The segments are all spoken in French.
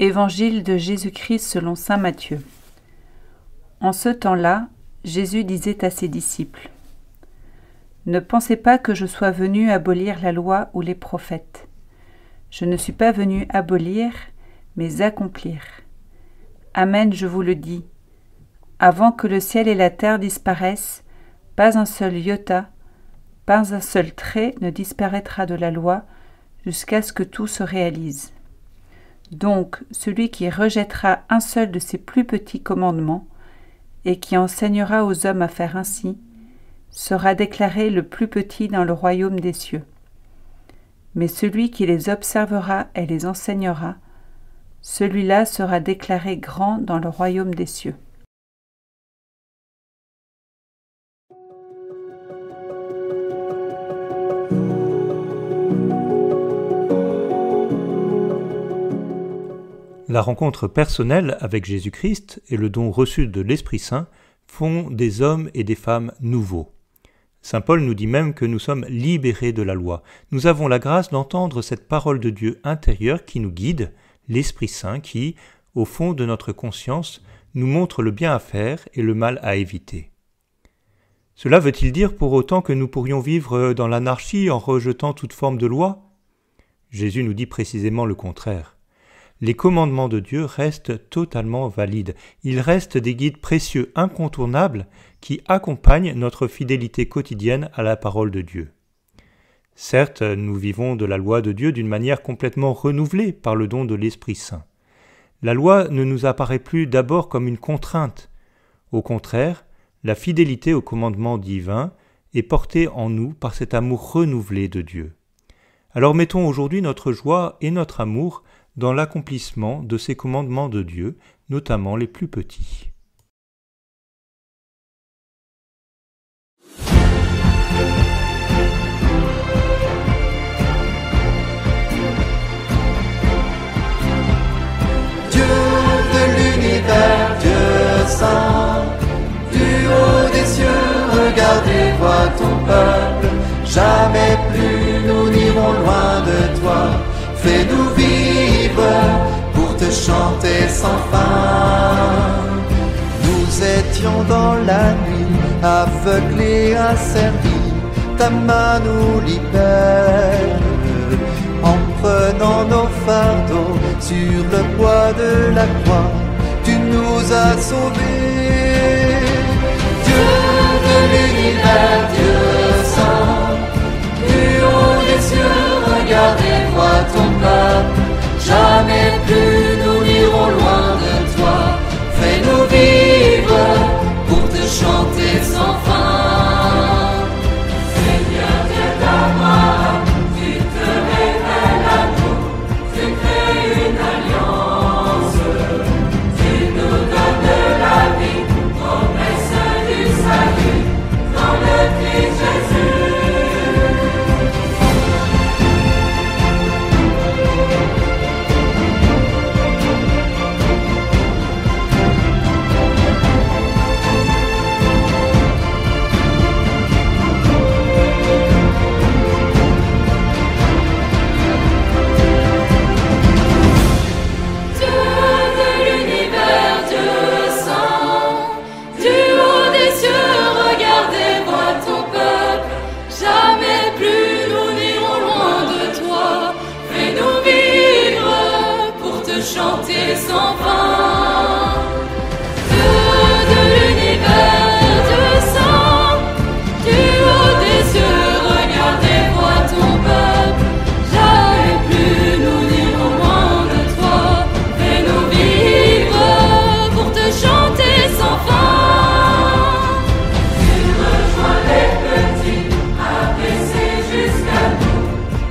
Évangile de Jésus-Christ selon saint Matthieu. En ce temps-là, Jésus disait à ses disciples : « Ne pensez pas que je sois venu abolir la loi ou les prophètes. Je ne suis pas venu abolir, mais accomplir. Amen, je vous le dis. Avant que le ciel et la terre disparaissent, pas un seul iota, pas un seul trait ne disparaîtra de la loi jusqu'à ce que tout se réalise. Donc, celui qui rejettera un seul de ces plus petits commandements et qui enseignera aux hommes à faire ainsi, sera déclaré le plus petit dans le royaume des cieux. Mais celui qui les observera et les enseignera, celui-là sera déclaré grand dans le royaume des cieux. » La rencontre personnelle avec Jésus-Christ et le don reçu de l'Esprit Saint font des hommes et des femmes nouveaux. Saint Paul nous dit même que nous sommes libérés de la loi. Nous avons la grâce d'entendre cette parole de Dieu intérieure qui nous guide, l'Esprit Saint qui, au fond de notre conscience, nous montre le bien à faire et le mal à éviter. Cela veut-il dire pour autant que nous pourrions vivre dans l'anarchie en rejetant toute forme de loi ? Jésus nous dit précisément le contraire. Les commandements de Dieu restent totalement valides. Ils restent des guides précieux, incontournables, qui accompagnent notre fidélité quotidienne à la parole de Dieu. Certes, nous vivons de la loi de Dieu d'une manière complètement renouvelée par le don de l'Esprit Saint. La loi ne nous apparaît plus d'abord comme une contrainte. Au contraire, la fidélité aux commandements divins est portée en nous par cet amour renouvelé de Dieu. Alors mettons aujourd'hui notre joie et notre amour dans l'accomplissement de ces commandements de Dieu, notamment les plus petits. Dieu de l'univers, Dieu saint, du haut des cieux, regardez, vois ton peuple, jamais plus nous n'irons loin de toi. Fais-nous vivre pour te chanter sans fin. Nous étions dans la nuit, aveuglés, asservis. Ta main nous libère. En prenant nos fardeaux sur le poids de la croix, tu nous as sauvés. Dieu de l'univers, Dieu saint, du haut des cieux, regardez, vois ton peuple, jamais plus nous n'irons loin de toi. Fais-nous vivre pour te chanter sans fin. Seigneur Dieu d'Abraham, tu te révèles à nous, tu crées une alliance, tu nous donnes la vie, promesse du salut dans le Christ Jésus. Chanter sans fin. Dieu de l'univers, Dieu saint, du haut des cieux, regardez, vois ton peuple, jamais plus nous n'irons loin de toi. Fais-nous vivre pour te chanter sans fin. Tu rejoins les petits, abaissés jusqu'à nous,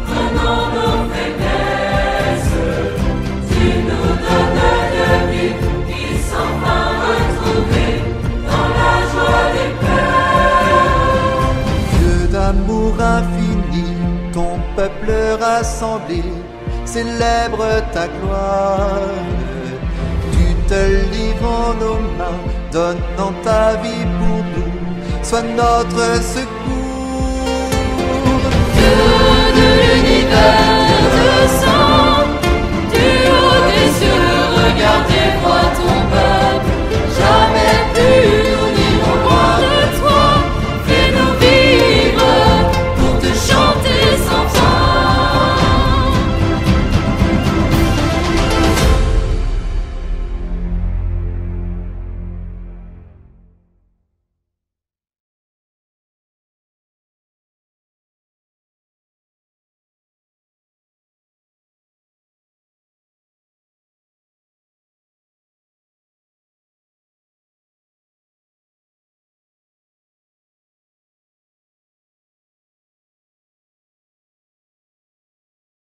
prenant nos faiblesses. Tu nous donnes de vue qui s'en va retrouver dans la joie des cœurs. Dieu d'amour infini, ton peuple rassemblé célèbre ta gloire. Tu te livres en nos mains, donnant ta vie pour nous, sois notre secours. Dieu de l'univers,